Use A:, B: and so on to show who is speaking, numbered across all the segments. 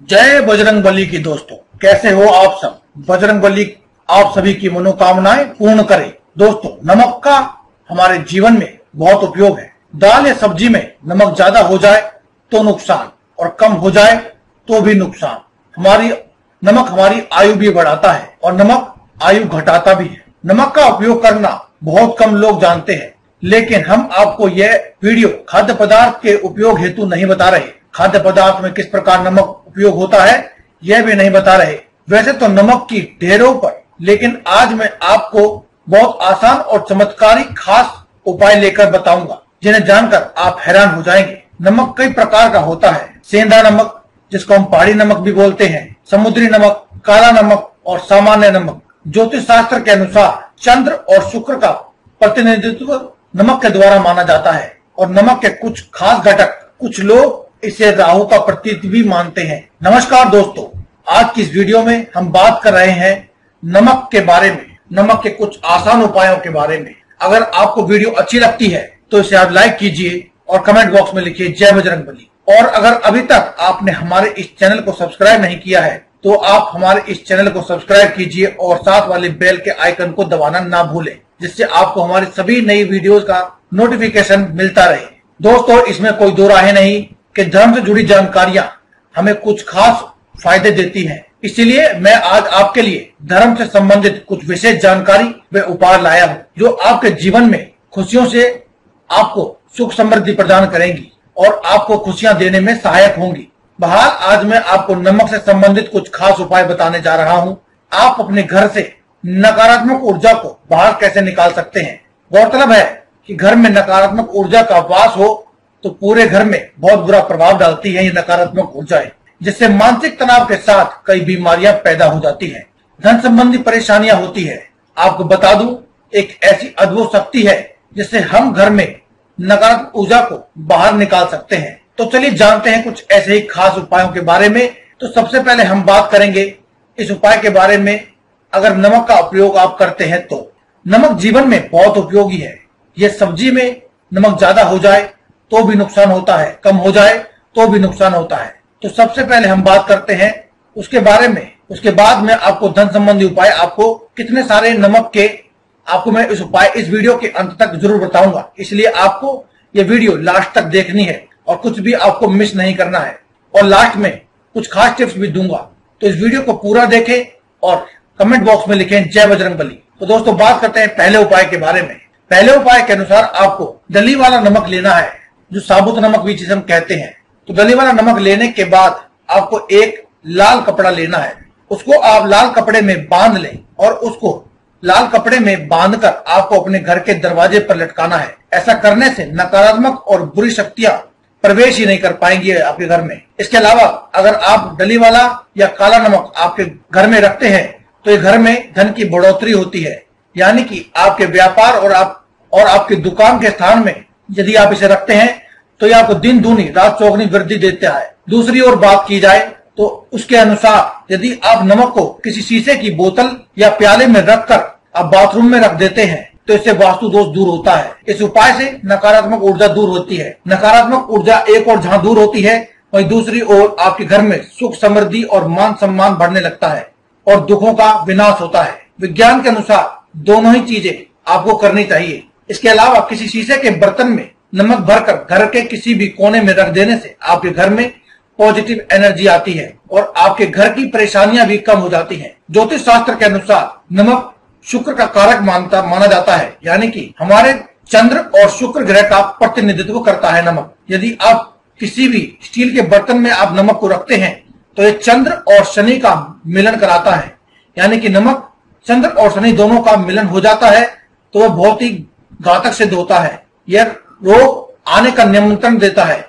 A: जय बजरंगबली की दोस्तों, कैसे हो आप सब। बजरंगबली आप सभी की मनोकामनाएं पूर्ण करे। दोस्तों, नमक का हमारे जीवन में बहुत उपयोग है। दाल या सब्जी में नमक ज्यादा हो जाए तो नुकसान और कम हो जाए तो भी नुकसान। नमक हमारी आयु भी बढ़ाता है और नमक आयु घटाता भी है। नमक का उपयोग करना बहुत कम लोग जानते हैं, लेकिन हम आपको यह वीडियो खाद्य पदार्थ के उपयोग हेतु नहीं बता रहे। खाद्य पदार्थ में किस प्रकार नमक उपयोग होता है यह भी नहीं बता रहे। वैसे तो नमक की ढेरों पर, लेकिन आज मैं आपको बहुत आसान और चमत्कारी खास उपाय लेकर बताऊंगा, जिन्हें जानकर आप हैरान हो जाएंगे। नमक कई प्रकार का होता है। सेंधा नमक, जिसको हम पहाड़ी नमक भी बोलते हैं, समुद्री नमक, काला नमक और सामान्य नमक। ज्योतिष शास्त्र के अनुसार चंद्र और शुक्र का प्रतिनिधित्व नमक के द्वारा माना जाता है और नमक के कुछ खास घटक, कुछ लोग इसे राहु का प्रतीक भी मानते हैं। नमस्कार दोस्तों, आज की इस वीडियो में हम बात कर रहे हैं नमक के बारे में, नमक के कुछ आसान उपायों के बारे में। अगर आपको वीडियो अच्छी लगती है तो इसे आप लाइक कीजिए और कमेंट बॉक्स में लिखिए जय बजरंगबली। और अगर अभी तक आपने हमारे इस चैनल को सब्सक्राइब नहीं किया है तो आप हमारे इस चैनल को सब्सक्राइब कीजिए और साथ वाले बेल के आइकन को दबाना ना भूलें, जिससे आपको हमारी सभी नई वीडियोस का नोटिफिकेशन मिलता रहे। दोस्तों, इसमें कोई दो राहें नहीं कि धर्म से जुड़ी जानकारियां हमें कुछ खास फायदे देती हैं। इसीलिए मैं आज आपके लिए धर्म से संबंधित कुछ विशेष जानकारी व उपाय लाया हूं, जो आपके जीवन में खुशियों से आपको सुख समृद्धि प्रदान करेंगी और आपको खुशियां देने में सहायक होंगी। बहरहाल, आज मैं आपको नमक से संबंधित कुछ खास उपाय बताने जा रहा हूं। आप अपने घर से नकारात्मक ऊर्जा को बाहर कैसे निकाल सकते हैं। गौरतलब है कि घर में नकारात्मक ऊर्जा का वास हो तो पूरे घर में बहुत बुरा प्रभाव डालती है ये नकारात्मक ऊर्जाएं, जिससे मानसिक तनाव के साथ कई बीमारियां पैदा हो जाती हैं, धन संबंधी परेशानियां होती है। आपको बता दूं, एक ऐसी अद्भुत शक्ति है जिससे हम घर में नकारात्मक ऊर्जा को बाहर निकाल सकते हैं। तो चलिए जानते हैं कुछ ऐसे ही खास उपायों के बारे में। तो सबसे पहले हम बात करेंगे इस उपाय के बारे में। अगर नमक का उपयोग आप करते हैं तो नमक जीवन में बहुत उपयोगी है। यह सब्जी में नमक ज्यादा हो जाए तो भी नुकसान होता है, कम हो जाए तो भी नुकसान होता है। तो सबसे पहले हम बात करते हैं उसके बारे में। उसके बाद में आपको धन संबंधी उपाय, आपको कितने सारे नमक के, आपको मैं इस वीडियो के अंत तक जरूर बताऊंगा। इसलिए आपको ये वीडियो लास्ट तक देखनी है और कुछ भी आपको मिस नहीं करना है। और लास्ट में कुछ खास टिप्स भी दूंगा, तो इस वीडियो को पूरा देखें और कमेंट बॉक्स में लिखें जय बजरंगबली। तो दोस्तों, बात करते हैं पहले उपाय के बारे में। पहले उपाय के अनुसार आपको डली वाला नमक लेना है, जो साबुत नमक भी जिसे हम कहते हैं। तो डली वाला नमक लेने के बाद आपको एक लाल कपड़ा लेना है। उसको आप लाल कपड़े में बांध लें और उसको लाल कपड़े में बांधकर आपको अपने घर के दरवाजे पर लटकाना है। ऐसा करने से नकारात्मक और बुरी शक्तियां प्रवेश ही नहीं कर पाएंगी आपके घर में। इसके अलावा अगर आप डली वाला या काला नमक आपके घर में रखते हैं तो ये घर में धन की बढ़ोतरी होती है, यानी कि आपके व्यापार और आपकी दुकान के स्थान में यदि आप इसे रखते हैं तो यह आपको दिन दूनी रात चौगुनी वृद्धि देता है। दूसरी ओर बात की जाए तो उसके अनुसार यदि आप नमक को किसी शीशे की बोतल या प्याले में रखकर आप बाथरूम में रख देते हैं तो इससे वास्तु दोष दूर होता है। इस उपाय से नकारात्मक ऊर्जा दूर होती है। नकारात्मक ऊर्जा एक और जहां दूर होती है, वहीं दूसरी ओर आपके घर में सुख समृद्धि और मान सम्मान बढ़ने लगता है और दुखों का विनाश होता है। विज्ञान के अनुसार दोनों ही चीजें आपको करनी चाहिए। इसके अलावा किसी शीशे के बर्तन में नमक भरकर घर के किसी भी कोने में रख देने से आपके घर में पॉजिटिव एनर्जी आती है और आपके घर की परेशानियां भी कम हो जाती हैं। ज्योतिष शास्त्र के अनुसार नमक शुक्र का कारक माना जाता है, यानी कि हमारे चंद्र और शुक्र ग्रह का प्रतिनिधित्व करता है नमक। यदि आप किसी भी स्टील के बर्तन में आप नमक को रखते हैं तो यह चंद्र और शनि का मिलन कराता है, यानी कि नमक चंद्र और शनि दोनों का मिलन हो जाता है तो वह बहुत ही घातक सिद्ध होता है। यह रोग आने का निमंत्रण देता है।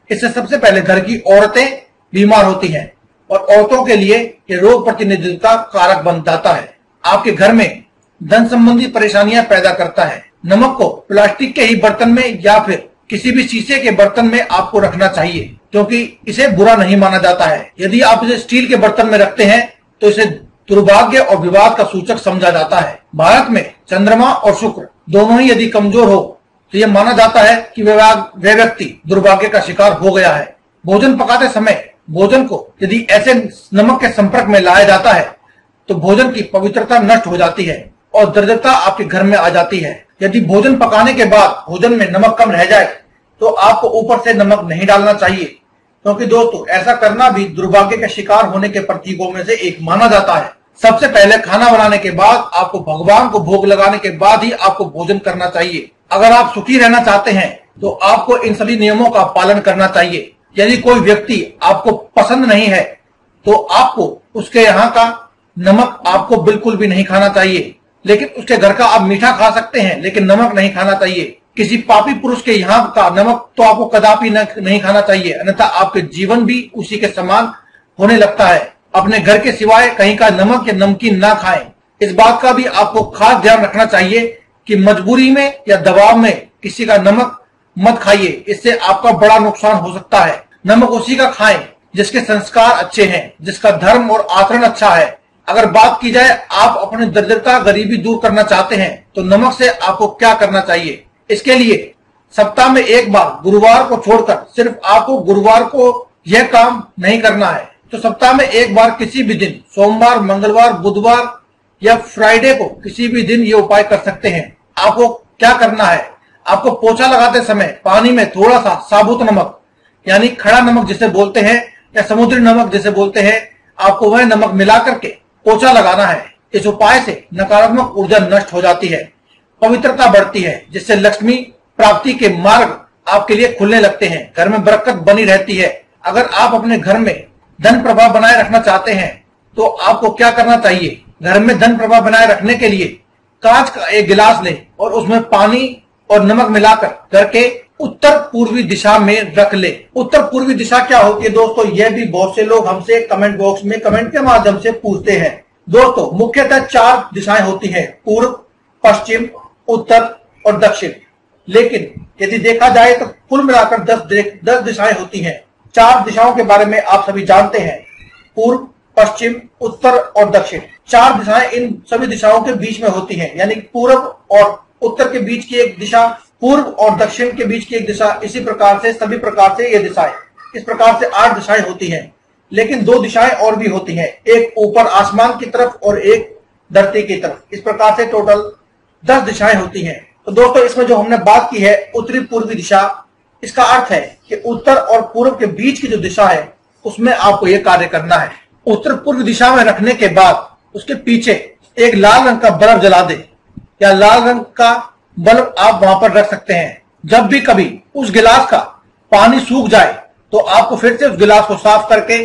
A: इससे सबसे पहले घर की औरतें बीमार होती हैं और औरतों के लिए यह रोग प्रतिनिधित्व का कारक बन जाता है। आपके घर में धन संबंधी परेशानियां पैदा करता है। नमक को प्लास्टिक के ही बर्तन में या फिर किसी भी शीशे के बर्तन में आपको रखना चाहिए, क्योंकि इसे बुरा नहीं माना जाता है। यदि आप इसे स्टील के बर्तन में रखते हैं तो इसे दुर्भाग्य और विवाद का सूचक समझा जाता है। भारत में चंद्रमा और शुक्र दोनों ही यदि कमजोर हो तो यह माना जाता है कि वह व्यक्ति दुर्भाग्य का शिकार हो गया है। भोजन पकाते समय भोजन को यदि ऐसे नमक के संपर्क में लाया जाता है तो भोजन की पवित्रता नष्ट हो जाती है और दरिद्रता आपके घर में आ जाती है। यदि भोजन पकाने के बाद भोजन में नमक कम रह जाए तो आपको ऊपर से नमक नहीं डालना चाहिए, क्योंकि दोस्तों ऐसा करना भी दुर्भाग्य के शिकार होने के प्रतीकों में से एक माना जाता है। सबसे पहले खाना बनाने के बाद आपको भगवान को भोग लगाने के बाद ही आपको भोजन करना चाहिए। अगर आप सुखी रहना चाहते हैं तो आपको इन सभी नियमों का पालन करना चाहिए। यदि कोई व्यक्ति आपको पसंद नहीं है तो आपको उसके यहाँ का नमक आपको बिल्कुल भी नहीं खाना चाहिए, लेकिन उसके घर का आप मीठा खा सकते हैं लेकिन नमक नहीं खाना चाहिए। किसी पापी पुरुष के यहाँ का नमक तो आपको कदापि नहीं खाना चाहिए, अन्यथा आपके जीवन भी उसी के समान होने लगता है। अपने घर के सिवाय कहीं का नमक या नमकीन ना खाएं। इस बात का भी आपको खास ध्यान रखना चाहिए कि मजबूरी में या दबाव में किसी का नमक मत खाइए, इससे आपका बड़ा नुकसान हो सकता है। नमक उसी का खाएं जिसके संस्कार अच्छे हैं, जिसका धर्म और आचरण अच्छा है। अगर बात की जाए आप अपनी दरिद्रता गरीबी दूर करना चाहते हैं तो नमक से आपको क्या करना चाहिए। इसके लिए सप्ताह में एक बार गुरुवार को छोड़कर सिर्फ आपको गुरुवार को यह काम नहीं करना है, तो सप्ताह में एक बार किसी भी दिन सोमवार, मंगलवार, बुधवार या फ्राइडे को किसी भी दिन ये उपाय कर सकते हैं। आपको क्या करना है, आपको पोछा लगाते समय पानी में थोड़ा सा साबुत नमक यानी खड़ा नमक जिसे बोलते हैं या समुद्री नमक जिसे बोलते हैं, आपको वह नमक मिला करके पोछा लगाना है। इस उपाय से नकारात्मक ऊर्जा नष्ट हो जाती है, पवित्रता बढ़ती है, जिससे लक्ष्मी प्राप्ति के मार्ग आपके लिए खुलने लगते हैं, घर में बरकत बनी रहती है। अगर आप अपने घर में धन प्रभाव बनाए रखना चाहते हैं तो आपको क्या करना चाहिए। घर में धन प्रभाव बनाए रखने के लिए कांच का एक गिलास लें और उसमें पानी और नमक मिलाकर घर के उत्तर पूर्वी दिशा में रख ले। उत्तर पूर्वी दिशा क्या होती है दोस्तों, यह भी बहुत से लोग हमसे कमेंट बॉक्स में कमेंट के माध्यम से पूछते हैं। दोस्तों मुख्यतः 4 दिशाएं होती हैं, पूर्व, पश्चिम, उत्तर और दक्षिण। लेकिन यदि देखा जाए तो कुल मिलाकर 10 दिशाएं होती हैं। 4 दिशाओं के बारे में आप सभी जानते हैं, पूर्व, पश्चिम, उत्तर और दक्षिण। 4 दिशाएं इन सभी दिशाओं के बीच में होती हैं, यानी पूर्व और उत्तर के बीच की एक दिशा, पूर्व और दक्षिण के बीच की एक दिशा, इसी प्रकार से सभी प्रकार से ये दिशाएं, इस प्रकार से 8 दिशाएं होती हैं। लेकिन 2 दिशाएं और भी होती हैं, एक ऊपर आसमान की तरफ और एक धरती की तरफ। इस प्रकार से टोटल 10 दिशाएं होती हैं। तो दोस्तों इसमें जो हमने बात की है उत्तरी पूर्वी दिशा, इसका अर्थ है कि उत्तर और पूर्व के बीच की जो दिशा है उसमें आपको ये कार्य करना है। उत्तर पूर्व दिशा में रखने के बाद उसके पीछे एक लाल रंग का बल्ब जला दे या लाल रंग का बल्ब आप वहां पर रख सकते हैं। जब भी कभी उस गिलास का पानी सूख जाए तो आपको फिर से उस गिलास को साफ करके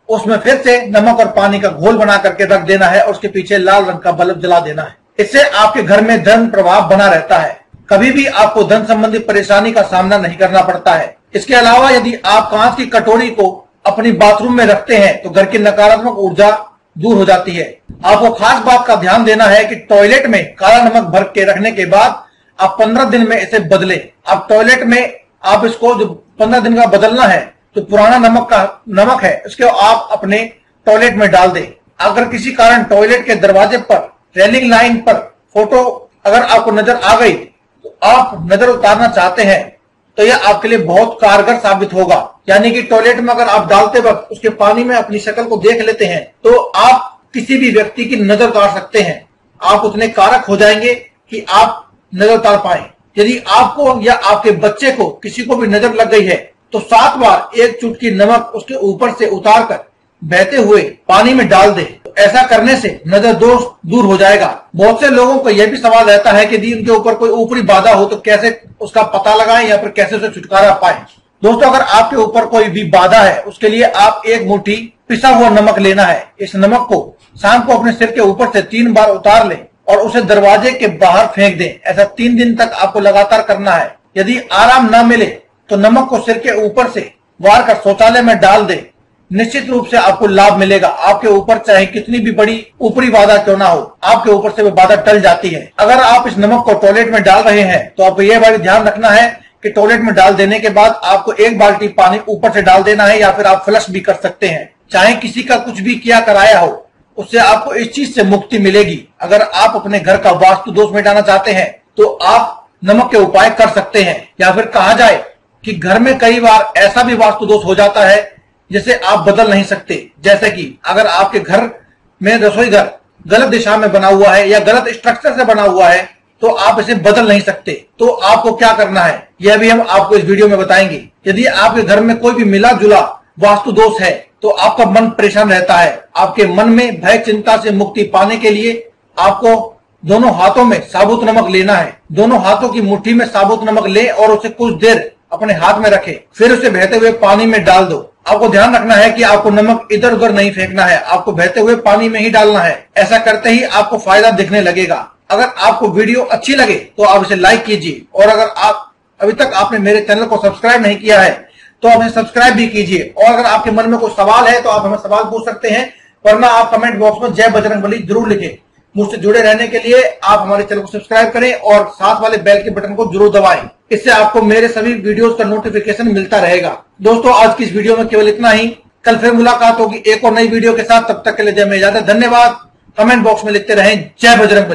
A: उसमें फिर से नमक और पानी का घोल बना करके रख देना है और उसके पीछे लाल रंग का बल्ब जला देना है। इससे आपके घर में धन प्रभाव बना रहता है, कभी भी आपको धन संबंधी परेशानी का सामना नहीं करना पड़ता है। इसके अलावा यदि आप कांच की कटोरी को अपनी बाथरूम में रखते हैं तो घर की नकारात्मक ऊर्जा दूर हो जाती है। आपको खास बात का ध्यान देना है कि टॉयलेट में काला नमक भर के रखने के बाद आप 15 दिन में इसे बदलें। आप टॉयलेट में आप इसको जो 15 दिन का बदलना है, जो पुराना नमक है उसको आप अपने टॉयलेट में डाल दें। अगर किसी कारण टॉयलेट के दरवाजे पर रेलिंग लाइन पर फोटो अगर आपको नजर आ गई तो आप नजर उतारना चाहते हैं तो यह आपके लिए बहुत कारगर साबित होगा। यानी कि टॉयलेट में अगर आप डालते वक्त उसके पानी में अपनी शक्ल को देख लेते हैं तो आप किसी भी व्यक्ति की नजर उतार सकते हैं। आप उतने कारक हो जाएंगे कि आप नजर उतार पाए। यदि आपको या आपके बच्चे को किसी को भी नजर लग गई है तो 7 बार एक चुटकी नमक उसके ऊपर से उतार कर बहते हुए पानी में डाल दे। तो ऐसा करने से नजर दोष दूर हो जाएगा। बहुत से लोगों को यह भी सवाल रहता है कि यदि उनके ऊपर कोई ऊपरी बाधा हो तो कैसे उसका पता लगाएं या फिर कैसे उसे छुटकारा पाएं। दोस्तों अगर आपके ऊपर कोई भी बाधा है उसके लिए आप एक मुट्ठी पिसा हुआ नमक लेना है। इस नमक को शाम को अपने सिर के ऊपर से 3 बार उतार लें और उसे दरवाजे के बाहर फेंक दें। ऐसा 3 दिन तक आपको लगातार करना है। यदि आराम न मिले तो नमक को सिर के ऊपर से वार कर शौचालय में डाल दें। निश्चित रूप से आपको लाभ मिलेगा। आपके ऊपर चाहे कितनी भी बड़ी ऊपरी बाधा क्यों ना हो, आपके ऊपर से वो बाधा टल जाती है। अगर आप इस नमक को टॉयलेट में डाल रहे हैं तो आपको यह भी ध्यान रखना है कि टॉयलेट में डाल देने के बाद आपको 1 बाल्टी पानी ऊपर से डाल देना है या फिर आप फ्लश भी कर सकते हैं। चाहे किसी का कुछ भी किया कराया हो, उससे आपको इस चीज से मुक्ति मिलेगी। अगर आप अपने घर का वास्तु दोष मिटाना चाहते हैं तो आप नमक के उपाय कर सकते हैं। या फिर कहा जाए कि घर में कई बार ऐसा भी वास्तु दोष हो जाता है जिसे आप बदल नहीं सकते। जैसे कि अगर आपके घर में रसोई घर गलत दिशा में बना हुआ है या गलत स्ट्रक्चर से बना हुआ है तो आप इसे बदल नहीं सकते। तो आपको क्या करना है यह भी हम आपको इस वीडियो में बताएंगे। यदि आपके घर में कोई भी मिला जुला वास्तु दोष है तो आपका मन परेशान रहता है। आपके मन में भय चिंता से मुक्ति पाने के लिए आपको दोनों हाथों में साबुत नमक लेना है। दोनों हाथों की मुट्ठी में साबुत नमक ले और उसे कुछ देर अपने हाथ में रखें, फिर उसे बहते हुए पानी में डाल दो। आपको ध्यान रखना है कि आपको नमक इधर उधर नहीं फेंकना है, आपको बहते हुए पानी में ही डालना है। ऐसा करते ही आपको फायदा दिखने लगेगा। अगर आपको वीडियो अच्छी लगे तो आप इसे लाइक कीजिए और अगर आप अभी तक आपने मेरे चैनल को सब्सक्राइब नहीं किया है तो आप इसे सब्सक्राइब भी कीजिए। और अगर आपके मन में कोई सवाल है तो आप हमें सवाल पूछ सकते हैं, वरना आप कमेंट बॉक्स में जय बजरंगबली जरूर लिखें। मुझसे जुड़े रहने के लिए आप हमारे चैनल को सब्सक्राइब करें और साथ वाले बेल के बटन को जरूर दबाएं। इससे आपको मेरे सभी वीडियोस का नोटिफिकेशन मिलता रहेगा। दोस्तों आज की इस वीडियो में केवल इतना ही। कल फिर मुलाकात होगी एक और नई वीडियो के साथ। तब तक के लिए जय में इजाजत। धन्यवाद। कमेंट बॉक्स में लिखते रहें जय बजरंगबली।